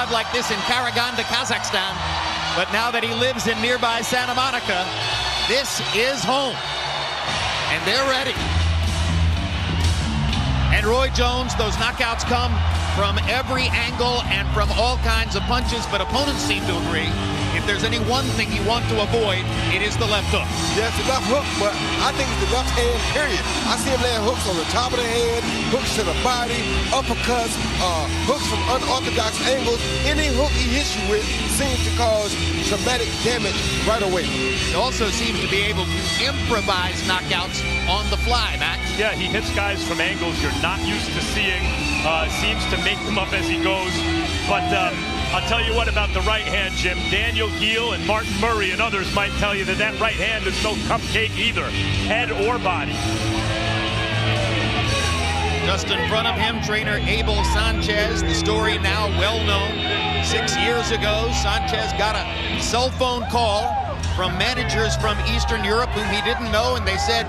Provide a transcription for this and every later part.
have like this in Karaganda, Kazakhstan. But now that he lives in nearby Santa Monica, this is home. And they're ready. And Roy Jones, those knockouts come from every angle and from all kinds of punches, but opponents seem to agree. If there's any one thing you want to avoid, it is the left hook. Yeah, it's the left hook, but I think it's the left hand, period. I see him laying hooks on the top of the head, hooks to the body, uppercuts, hooks from unorthodox angles. Any hook he hits you with seems to cause traumatic damage right away. He also seems to be able to improvise knockouts on the fly, Max. Yeah, he hits guys from angles you're not used to seeing. Seems to make them up as he goes. But I'll tell you what about the right hand, Jim. Daniel Geale and Martin Murray and others might tell you that that right hand is no cupcake either, head or body. Just in front of him, trainer Abel Sanchez. The story now well known. 6 years ago, Sanchez got a cell phone call from managers from Eastern Europe whom he didn't know, and they said,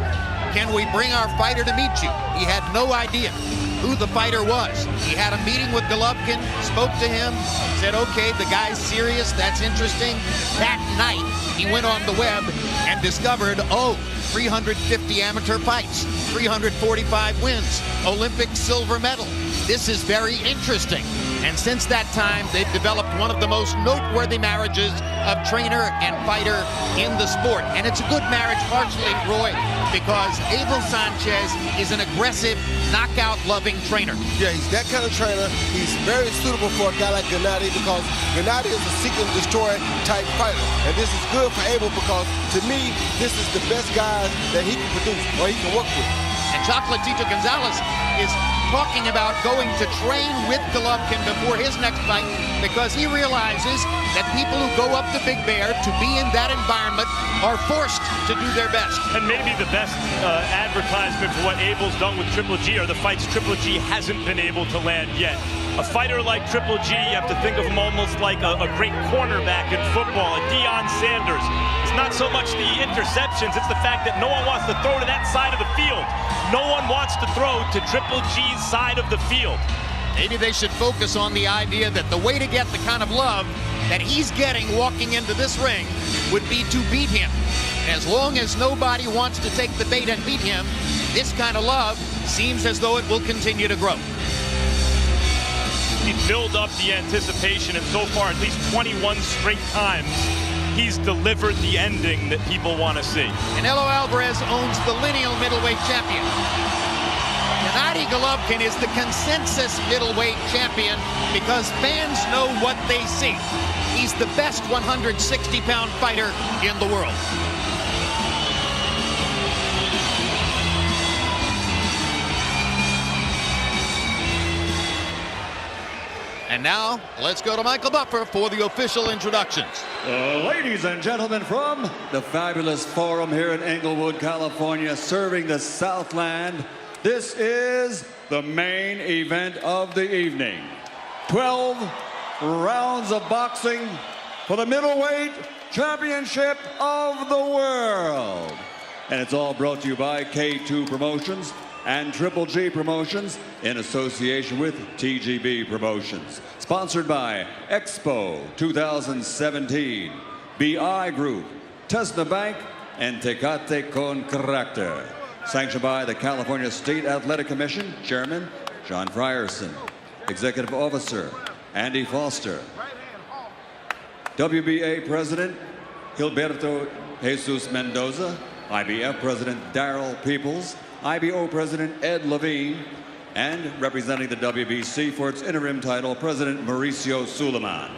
"Can we bring our fighter to meet you?" He had no idea who the fighter was. He had a meeting with Golovkin, spoke to him, said, okay, the guy's serious, that's interesting. That night, he went on the web and discovered, 350 amateur fights, 345 wins, Olympic silver medal. This is very interesting. And since that time, they've developed one of the most noteworthy marriages of trainer and fighter in the sport. And it's a good marriage, partially, Roy, because Abel Sanchez is an aggressive, knockout-loving trainer. Yeah, he's that kind of trainer. He's very suitable for a guy like Gennady because Gennady is a seek and destroy type fighter. And this is good for Abel because, to me, this is the best guys that he can produce or he can work with. And Chocolatito Gonzalez is talking about going to train with Golovkin before his next fight because he realizes that people who go up to Big Bear to be in that environment are forced to do their best. And maybe the best advertisement for what Abel's done with Triple G are the fights Triple G hasn't been able to land yet. A fighter like Triple G, you have to think of him almost like a great cornerback in football, a Deion Sanders. It's not so much the interceptions, it's the fact that no one wants to throw to that side of the field. No one wants to throw to Triple G's side of the field. Maybe they should focus on the idea that the way to get the kind of love that he's getting walking into this ring would be to beat him. As long as nobody wants to take the bait and beat him, this kind of love seems as though it will continue to grow. He built up the anticipation, and so far, at least 21 straight times, he's delivered the ending that people want to see. Canelo Alvarez owns the lineal middleweight champion. Gennady Golovkin is the consensus middleweight champion because fans know what they see. He's the best 160-pound fighter in the world. And now, let's go to Michael Buffer for the official introductions. Ladies and gentlemen, from the fabulous forum here in Inglewood, California, serving the Southland, this is the main event of the evening. 12 rounds of boxing for the middleweight championship of the world. And it's all brought to you by K2 Promotions and Triple G Promotions in association with TGB Promotions. Sponsored by Expo 2017, BI Group, Tesla Bank, and Tecate con Carácter. Sanctioned by the California State Athletic Commission, Chairman John Frierson, Executive Officer Andy Foster, WBA President Gilberto Jesus Mendoza, IBF President Darrell Peoples, IBO President Ed Levine, and representing the WBC for its interim title, President Mauricio Suleiman.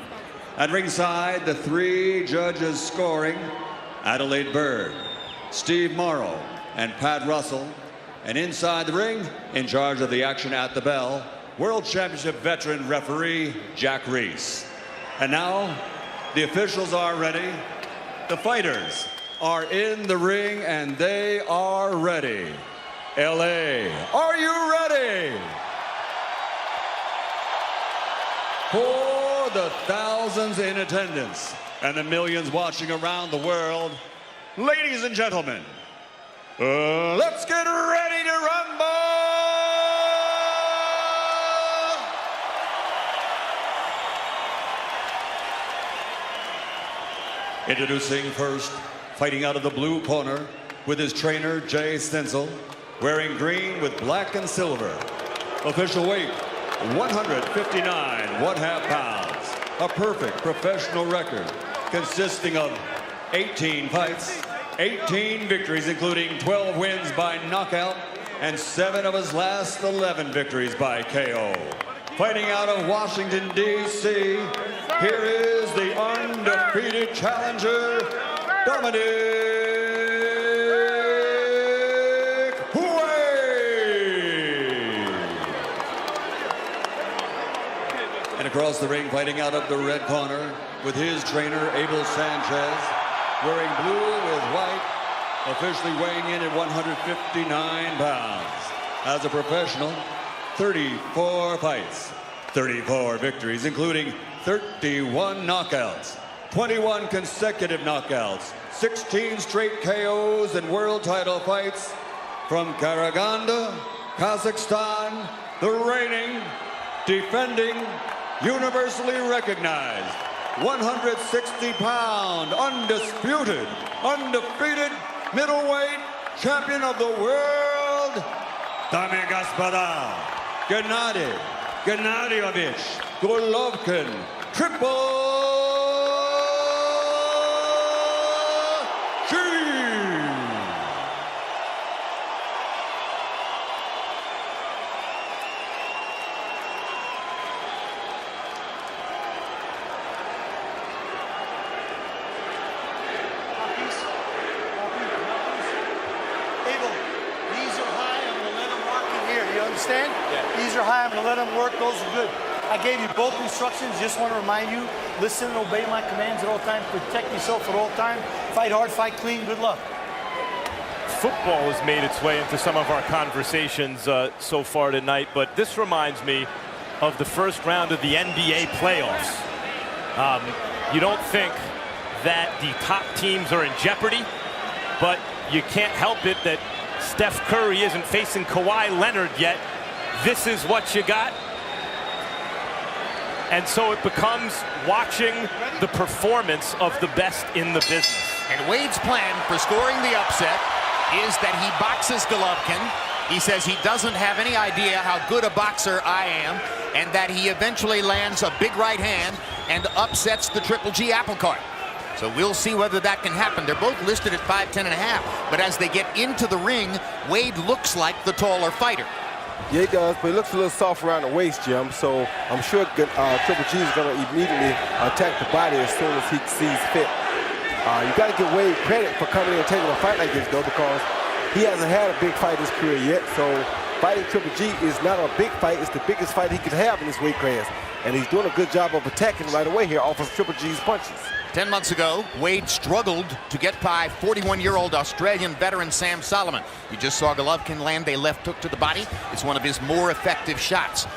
At ringside, the three judges scoring, Adelaide Bird, Steve Morrow, and Pat Russell. And inside the ring, in charge of the action at the bell, World Championship veteran referee Jack Reese. And now, the officials are ready. The fighters are in the ring, and they are ready. LA, are you ready? For the thousands in attendance and the millions watching around the world, ladies and gentlemen, let's get ready to rumble! Introducing first, fighting out of the blue corner with his trainer Jay Stencil, wearing green with black and silver. Official weight, 159 1/2 pounds. A perfect professional record consisting of 18 fights, 18 victories, including 12 wins by knockout and 7 of his last 11 victories by KO. Fighting out of Washington, D.C., here is the undefeated challenger, Dominic. And across the ring, fighting out of the red corner with his trainer, Abel Sanchez, wearing blue with white, officially weighing in at 159 pounds. As a professional, 34 fights, 34 victories, including 31 knockouts, 21 consecutive knockouts, 16 straight KOs and world title fights from Karaganda, Kazakhstan, the reigning, defending, universally recognized 160-pound, undisputed, undefeated middleweight champion of the world, Dame Gospoda, Gennadievich Golovkin, Triple G. Yeah. These are high. I'm going to let them work. Those are good. I gave you both instructions. Just want to remind you, listen and obey my commands at all times. Protect yourself at all times. Fight hard, fight clean. Good luck. Football has made its way into some of our conversations so far tonight, but this reminds me of the first round of the NBA playoffs. You don't think that the top teams are in jeopardy, but you can't help it that Steph Curry isn't facing Kawhi Leonard yet. This is what you got. And so it becomes watching the performance of the best in the business. And Wade's plan for scoring the upset is that he boxes Golovkin. He says he doesn't have any idea how good a boxer I am, and that he eventually lands a big right hand and upsets the Triple G apple cart. So we'll see whether that can happen. They're both listed at 5'10½", but as they get into the ring, Wade looks like the taller fighter. Yeah, he does, but he looks a little soft around the waist, Jim. So I'm sure Triple G is going to immediately attack the body as soon as he sees fit. You got to give Wade credit for coming in and taking a fight like this, though, because he hasn't had a big fight in his career yet. So fighting Triple G is not a big fight. It's the biggest fight he could have in this weight class. And he's doing a good job of attacking right away here off of Triple G's punches. 10 months ago, Wade struggled to get by 41-year-old Australian veteran Sam Solomon. You just saw Golovkin land a left hook to the body. It's one of his more effective shots.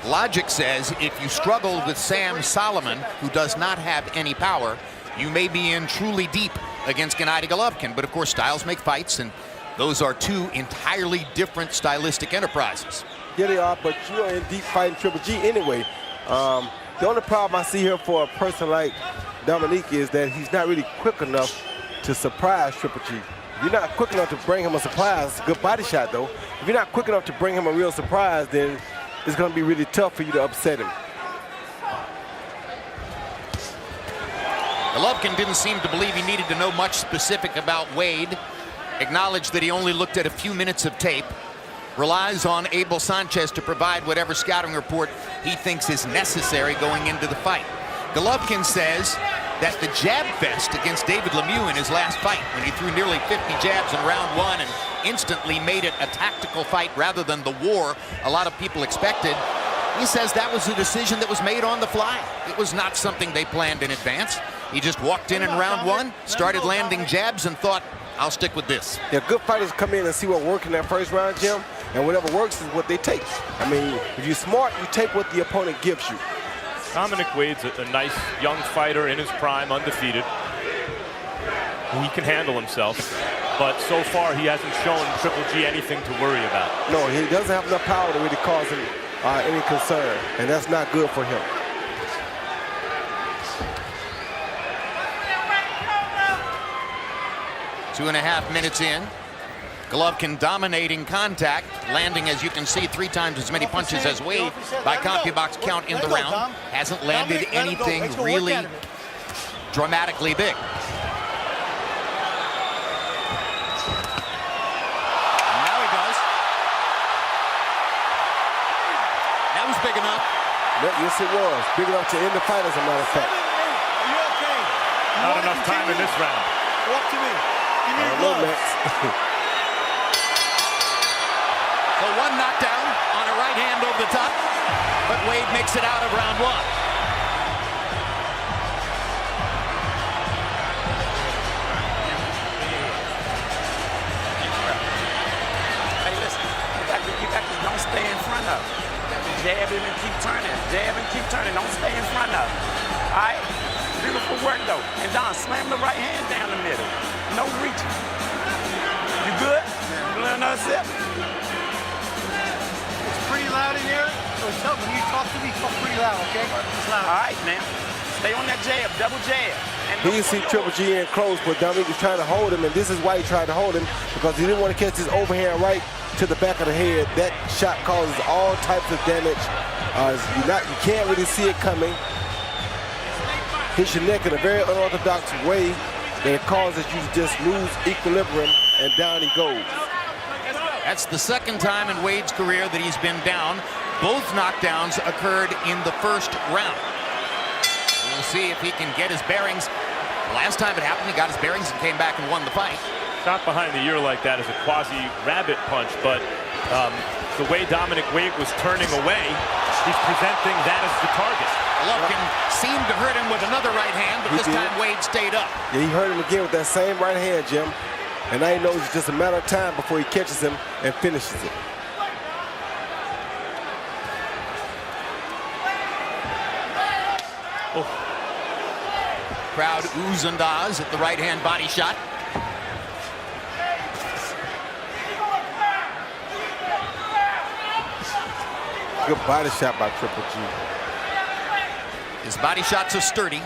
Logic says if you struggle with Sam Solomon, who does not have any power, you may be in truly deep against Gennady Golovkin. But of course, styles make fights, and those are two entirely different stylistic enterprises. Yeah, they are, but you are in deep fighting Triple G anyway. The only problem I see here for a person like Dominic is that he's not really quick enough to surprise Triple G. If you're not quick enough to bring him a surprise, it's a good body shot though. If you're not quick enough to bring him a real surprise, then it's going to be really tough for you to upset him. Golovkin didn't seem to believe he needed to know much specific about Wade. Acknowledged that he only looked at a few minutes of tape. Relies on Abel Sanchez to provide whatever scouting report he thinks is necessary going into the fight. Golovkin says that the jab fest against David Lemieux in his last fight, when he threw nearly 50 jabs in round one and instantly made it a tactical fight rather than the war a lot of people expected, he says that was a decision that was made on the fly. It was not something they planned in advance. He just walked in round one, started landing jabs, and thought, I'll stick with this. Yeah, good fighters come in and see what worked in that first round, Jim, and whatever works is what they take. I mean, if you're smart, you take what the opponent gives you. Dominic Wade's a nice young fighter in his prime, undefeated. He can handle himself, but so far he hasn't shown Triple G anything to worry about. No, he doesn't have enough power to really cause him any concern, and that's not good for him. 2.5 minutes in. Golovkin dominating contact, landing, as you can see, 3 times as many punches as Wade by CompuBox count in the round. Hasn't landed anything really dramatically big. Now he does. That was big enough. Yes, it was. Big enough to end the fight, as a matter of fact. Are you okay? Not enough time in this round. Walk to me. Give me your gloves. So 1 knockdown on a right hand over the top, but Wade makes it out of round 1. Hey, listen, you got to don't stay in front of him. Jab him and keep turning. Jab and keep turning. Don't stay in front of him. All right? Beautiful work, though. And Don, slam the right hand down the middle. No reaching. You good? You learn another sip? It's pretty loud in here. So when you talk to me, talk pretty loud, okay? It's loud. All right, now. Stay on that jab. Double jab. And He see Triple G in close, but Dominic was trying to hold him, and this is why he tried to hold him, because he didn't want to catch his overhand right to the back of the head. That shot causes all types of damage. You can't really see it coming. Hits your neck in a very unorthodox way that it causes you to just lose equilibrium, and down he goes. That's the 2nd time in Wade's career that he's been down. Both knockdowns occurred in the 1st round. We'll see if he can get his bearings. Last time it happened, he got his bearings and came back and won the fight. Shot behind the ear like that is a quasi-rabbit punch, but the way Dominic Wade was turning away, he's presenting that as the target. Golovkin seemed to hurt him with another right hand, but this time Wade stayed up. Yeah, he hurt him again with that same right hand, Jim. And now he knows it's just a matter of time before he catches him and finishes it. Oh. Crowd oohs and ahs at the right hand body shot. Good body shot by Triple G. His body shots are sturdy.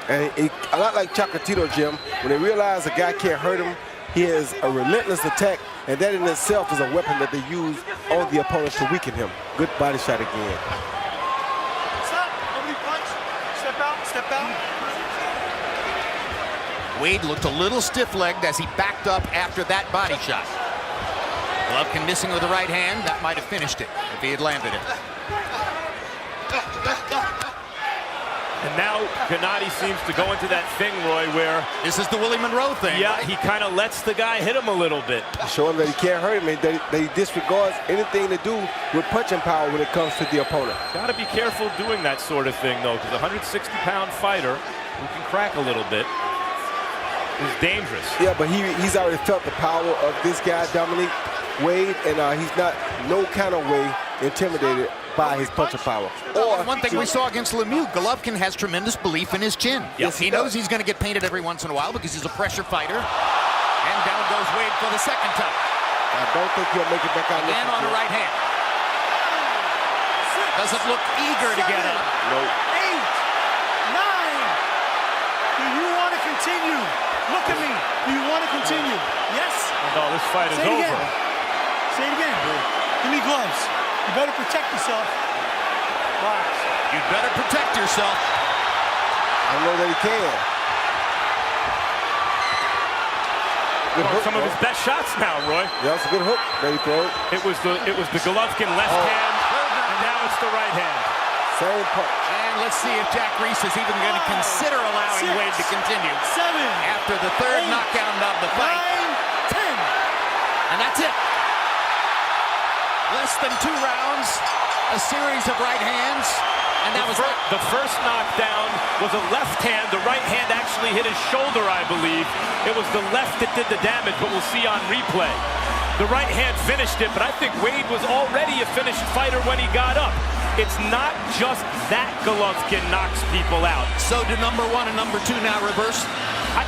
And a lot like Chocolatito, Jim, when they realize a guy can't hurt him, he has a relentless attack, and that in itself is a weapon that they use on the opponent to weaken him. Good body shot again. Stop. Nobody punch. Step out. Step out. Wade looked a little stiff-legged as he backed up after that body shot. Golovkin missing with the right hand. That might have finished it if he had landed it. And now Gennady seems to go into that thing, Roy, where... This is the Willie Monroe thing. Yeah, he kind of lets the guy hit him a little bit. Show him that he can't hurt him, and that he disregards anything to do with punching power when it comes to the opponent. Got to be careful doing that sort of thing, though, because a 160-pound fighter who can crack a little bit is dangerous. Yeah, but he's already felt the power of this guy, Dominic Wade, and he's not no kind of way intimidated by his punching power. Or one thing we saw against Lemieux, Golovkin has tremendous belief in his chin. Yes, he knows he's going to get painted every once in a while because he's a pressure fighter. And down goes Wade for the 2nd time. I don't think he'll make it back out. Again on the right hand. Doesn't look eager to get up. No. 8, 9. Do you want to continue? Look at me. Do you want to continue? Yes. No, this fight is Say it over. again. Say it again. Give me gloves. You better protect yourself. Relax. You'd better protect yourself. I know that he can. Good hook, Some of his best shots now, Roy. Yeah, that's a good hook that he threw. It was the Golovkin left hand, and now it's the right hand. Same punch. And let's see if Jack Reese is even going to consider allowing 6, Wade to continue 7. after the 3rd 8, knockdown of the fight. 9, 10. And that's it. Less than 2 rounds, a series of right hands, and that was The first knockdown was a left hand. The right hand actually hit his shoulder, I believe. It was the left that did the damage, but we'll see on replay. The right hand finished it, but I think Wade was already a finished fighter when he got up. It's not just that Golovkin knocks people out. So do number 1 and number 2 now reverse?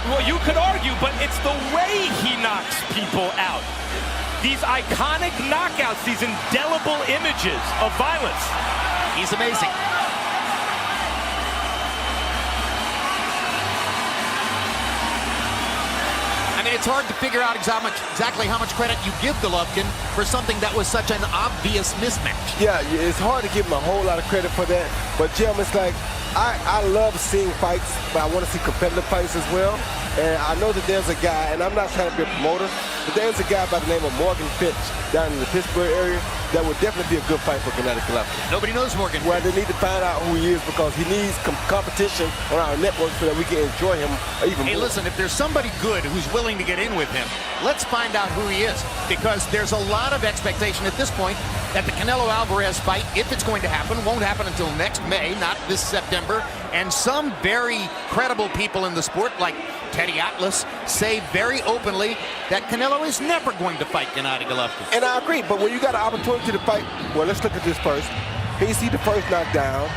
Well, you could argue, but it's the way he knocks people out. These iconic knockouts, these indelible images of violence. He's amazing. I mean, it's hard to figure out exactly how much credit you give Golovkin for something that was such an obvious mismatch. Yeah, it's hard to give him a whole lot of credit for that. But, Jim, it's like, I love seeing fights, but I want to see competitive fights as well. And I know that there's a guy, and I'm not trying to be a promoter, but there's a guy by the name of Morgan Fitch down in the Pittsburgh area that would definitely be a good fight for Gennady Golovkin. Nobody knows Morgan Well, Fitch. they need to find out who he is because he needs competition on our network so that we can enjoy him even Hey, more. listen, if there's somebody good who's willing to get in with him, let's find out who he is. Because there's a lot of expectation at this point that the Canelo-Alvarez fight, if it's going to happen, won't happen until next May, not this September. And some very credible people in the sport, like Teddy Atlas, say very openly that Canelo is never going to fight Gennady Golovkin. And I agree, but when you got an opportunity to fight, well, let's look at this first. Here you see the first knockdown,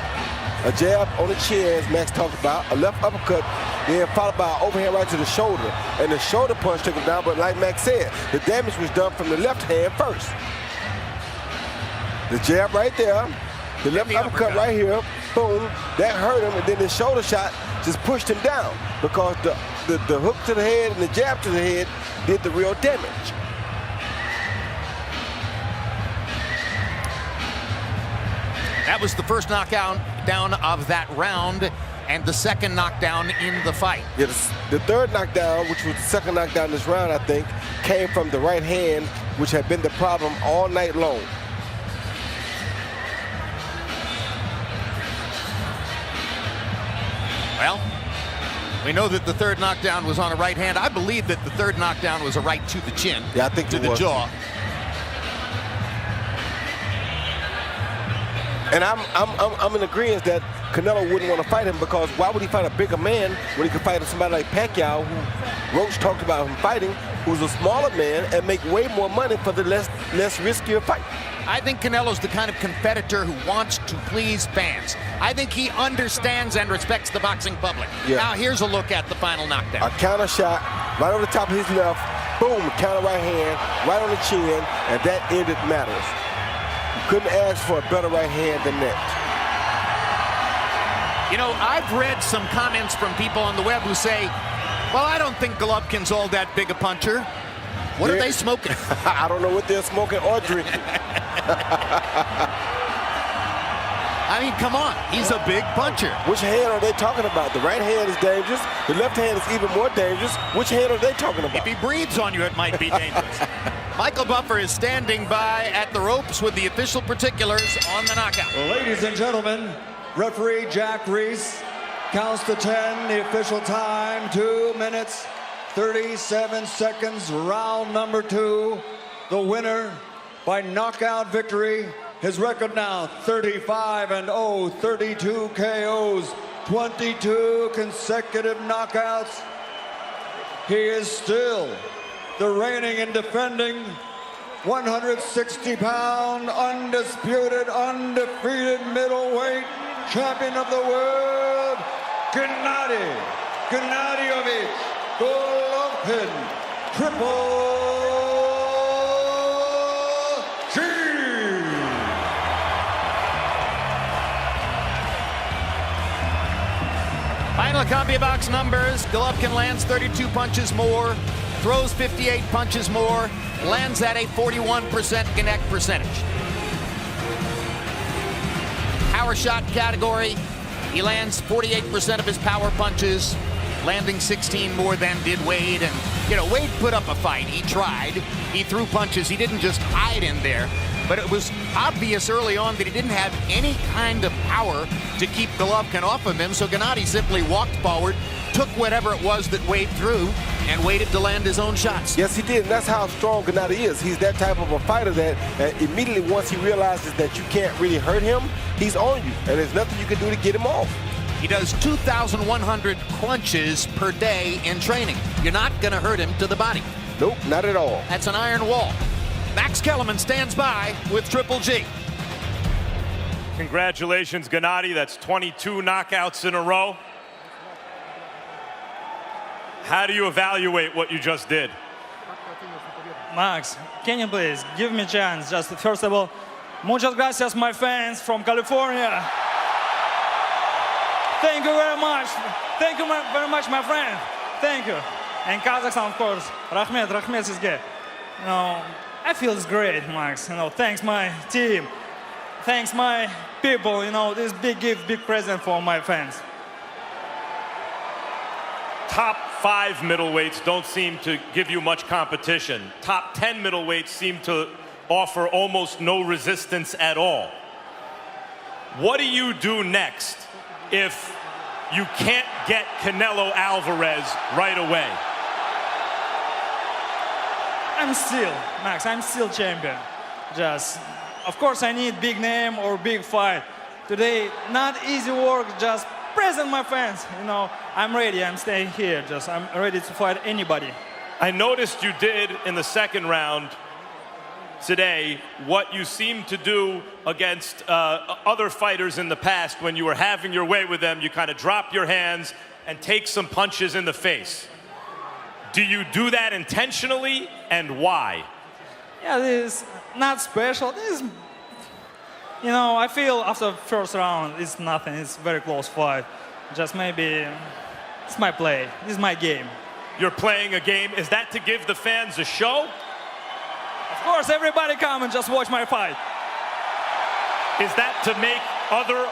a jab on the chin, as Max talked about, a left uppercut, then followed by an overhand right to the shoulder. And the shoulder punch took him down, but like Max said, the damage was done from the left hand first. The jab right there, the left uppercut right here, boom, that hurt him, and then the shoulder shot just pushed him down because the hook to the head and the jab to the head did the real damage. That was the first knockdown of that round and the second knockdown in the fight. Yeah, the third knockdown, which was the second knockdown in this round, I think, came from the right hand, which had been the problem all night long. Well, we know that the third knockdown was on a right hand. I believe that the third knockdown was a right to the chin. Yeah, I think to it the was. jaw. And I'm in agreement that Canelo wouldn't want to fight him because why would he fight a bigger man when he could fight somebody like Pacquiao, who Roach talked about him fighting, who's a smaller man and make way more money for the less riskier fight. I think Canelo's the kind of competitor who wants to please fans. I think he understands and respects the boxing public. Yeah. Now here's a look at the final knockdown. A counter shot right over the top of his left, boom, counter right hand, right on the chin, and that ended matters. You couldn't ask for a better right hand than that. You know, I've read some comments from people on the web who say, well, I don't think Golovkin's all that big a puncher. What are they smoking? I don't know what they're smoking or drinking. I mean, come on. He's a big puncher. Which hand are they talking about? The right hand is dangerous. The left hand is even more dangerous. Which hand are they talking about? If he breathes on you, it might be dangerous. Michael Buffer is standing by at the ropes with the official particulars on the knockout. Ladies and gentlemen, referee Jack Reese counts to 10. The official time, 2 minutes, 37 seconds, round number 2. The winner by knockout victory. His record now 35-0, 32 KOs, 22 consecutive knockouts. He is still the reigning and defending 160-pound, undisputed, undefeated middleweight champion of the world, Gennady Golovkin, Triple G. Final CompuBox numbers. Golovkin lands 32 punches more, throws 58 punches more, lands at a 41% connect percentage. Power shot category, he lands 48% of his power punches, landing 16 more than did Wade. And, you know, Wade put up a fight. He tried. He threw punches. He didn't just hide in there. But it was obvious early on that he didn't have any kind of power to keep Golovkin off of him. So Gennady simply walked forward, took whatever it was that Wade threw, and waited to land his own shots. Yes, he did. And that's how strong Gennady is. He's that type of a fighter that immediately once he realizes that you can't really hurt him, he's on you. And there's nothing you can do to get him off. He does 2,100 crunches per day in training. You're not going to hurt him to the body. Nope, not at all. That's an iron wall. Max Kellerman stands by with Triple G. Congratulations, Gennady. That's 22 knockouts in a row. How do you evaluate what you just did? Max, can you please give me a chance? Just first of all, muchas gracias, my fans from California. Thank you very much. Thank you very much, my friend. Thank you. And Kazakhstan, of course, Rahmet sizge. You know, I feel it's great, Max. You know, thanks my team, thanks my people. You know, this big gift, big present for my fans. Top 5 middleweights don't seem to give you much competition. Top 10 middleweights seem to offer almost no resistance at all. What do you do next if you can't get Canelo Alvarez right away? I'm still champion. Just, of course, I need big name or big fight. Today, not easy work, just present my fans. You know, I'm ready, I'm staying here. Just, I'm ready to fight anybody. I noticed you did in the second round today what you seemed to do against other fighters in the past when you were having your way with them. You kind of drop your hands and take some punches in the face. Do you do that intentionally, and why? Yeah, this is not special. This is, you know, I feel after first round, it's nothing. It's very close fight. Just maybe, it's my play. This is my game. You're playing a game. Is that to give the fans a show? Of course, everybody come and just watch my fight. Is that to make other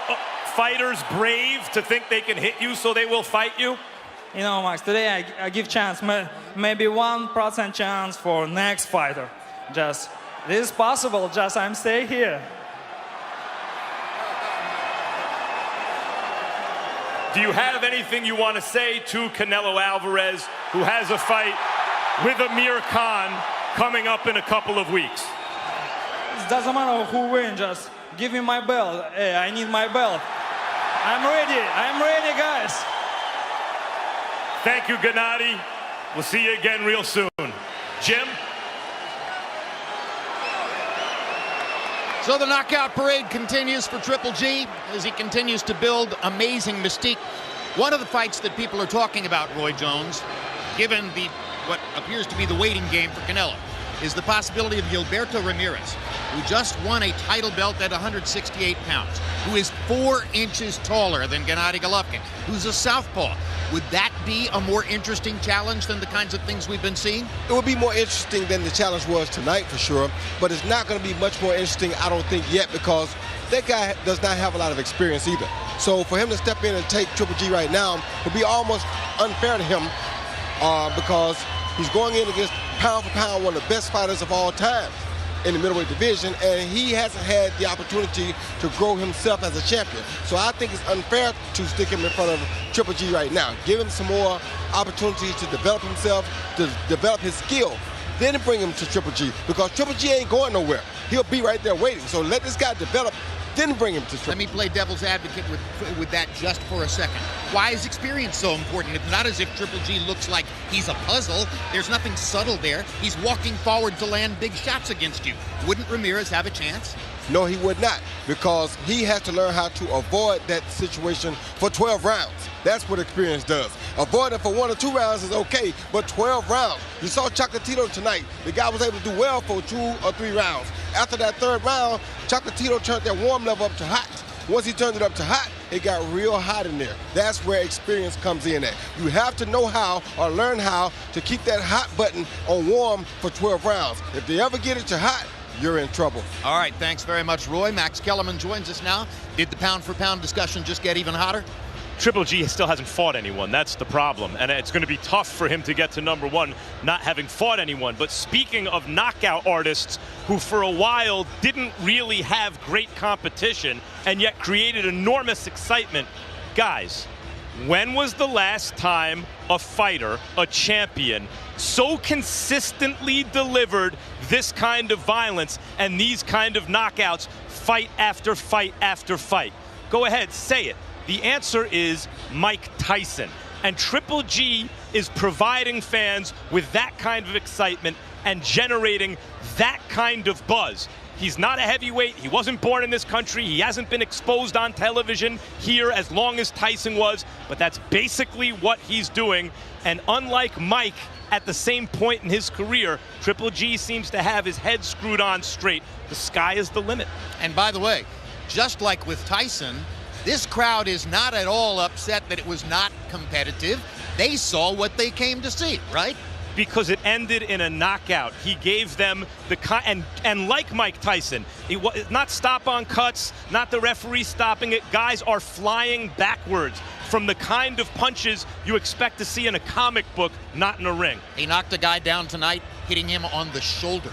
fighters brave to think they can hit you so they will fight you? You know, Max, today I give chance, maybe 1% chance for next fighter. Just, this is possible, just I'm stay here. Do you have anything you want to say to Canelo Alvarez, who has a fight with Amir Khan coming up in a couple of weeks? It doesn't matter who wins, just give me my belt. Hey, I need my belt. I'm ready, guys. Thank you, Gennady. We'll see you again real soon. Jim? So the knockout parade continues for Triple G as he continues to build amazing mystique. One of the fights that people are talking about, Roy Jones, given what appears to be the waiting game for Canelo, is the possibility of Gilberto Ramirez, who just won a title belt at 168 pounds, who is 4 inches taller than Gennady Golovkin, who's a southpaw. Would that be a more interesting challenge than the kinds of things we've been seeing? It would be more interesting than the challenge was tonight for sure, but it's not going to be much more interesting, I don't think, yet, because that guy does not have a lot of experience either. So for him to step in and take Triple G right now would be almost unfair to him because he's going in against pound for pound one of the best fighters of all time in the middleweight division, and he hasn't had the opportunity to grow himself as a champion. So I think it's unfair to stick him in front of Triple G right now. Give him some more opportunities to develop himself, to develop his skill, then bring him to Triple G, because Triple G ain't going nowhere. He'll be right there waiting. So let this guy develop, then bring him to Triple G. Let me play devil's advocate with that just for a second. Why is experience so important? It's not as if Triple G looks like he's a puzzle. There's nothing subtle there. He's walking forward to land big shots against you. Wouldn't Ramirez have a chance? No, he would not, because he has to learn how to avoid that situation for 12 rounds. That's what experience does. Avoiding for 1 or 2 rounds is okay, but 12 rounds. You saw Chocolatito tonight. The guy was able to do well for 2 or 3 rounds. After that 3rd round, Chocolatito turned that warm level up to hot. Once he turned it up to hot, it got real hot in there. That's where experience comes in at. You have to know how or learn how to keep that hot button on warm for 12 rounds. If they ever get it to hot, you're in trouble. All right, thanks very much, Roy. Max Kellerman joins us now. Did the pound-for-pound discussion just get even hotter? Triple G still hasn't fought anyone. That's the problem. And it's going to be tough for him to get to #1, not having fought anyone. But speaking of knockout artists who for a while didn't really have great competition and yet created enormous excitement, guys, when was the last time a fighter, a champion, so consistently delivered this kind of violence and these kind of knockouts fight after fight after fight? Go ahead, say it. The answer is Mike Tyson. And Triple G is providing fans with that kind of excitement and generating that kind of buzz. He's not a heavyweight. He wasn't born in this country. He hasn't been exposed on television here as long as Tyson was, but that's basically what he's doing. And unlike Mike, at the same point in his career, Triple G seems to have his head screwed on straight. The sky is the limit. And by the way, just like with Tyson, This crowd is not at all upset that it was not competitive. They saw what they came to see, right? Because it ended in a knockout. He gave them the and like Mike Tyson, not stop on cuts, not the referee stopping it. Guys are flying backwards from the kind of punches you expect to see in a comic book, not in a ring. He knocked a guy down tonight, hitting him on the shoulder.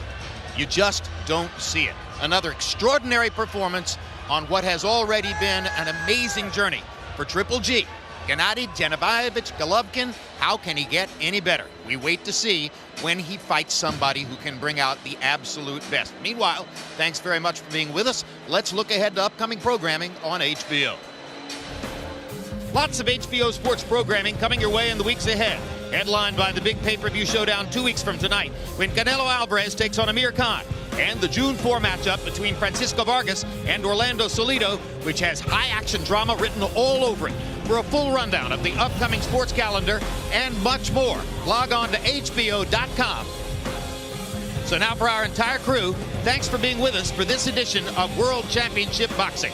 You just don't see it. Another extraordinary performance on what has already been an amazing journey for Triple G. Gennady Genevievich Golovkin, how can he get any better? We wait to see when he fights somebody who can bring out the absolute best. Meanwhile, thanks very much for being with us. Let's look ahead to upcoming programming on HBO. Lots of HBO sports programming coming your way in the weeks ahead. Headlined by the big pay-per-view showdown 2 weeks from tonight when Canelo Alvarez takes on Amir Khan. And the June 4 matchup between Francisco Vargas and Orlando Salido, which has high-action drama written all over it. For a full rundown of the upcoming sports calendar and much more, log on to HBO.com. So now for our entire crew, thanks for being with us for this edition of World Championship Boxing.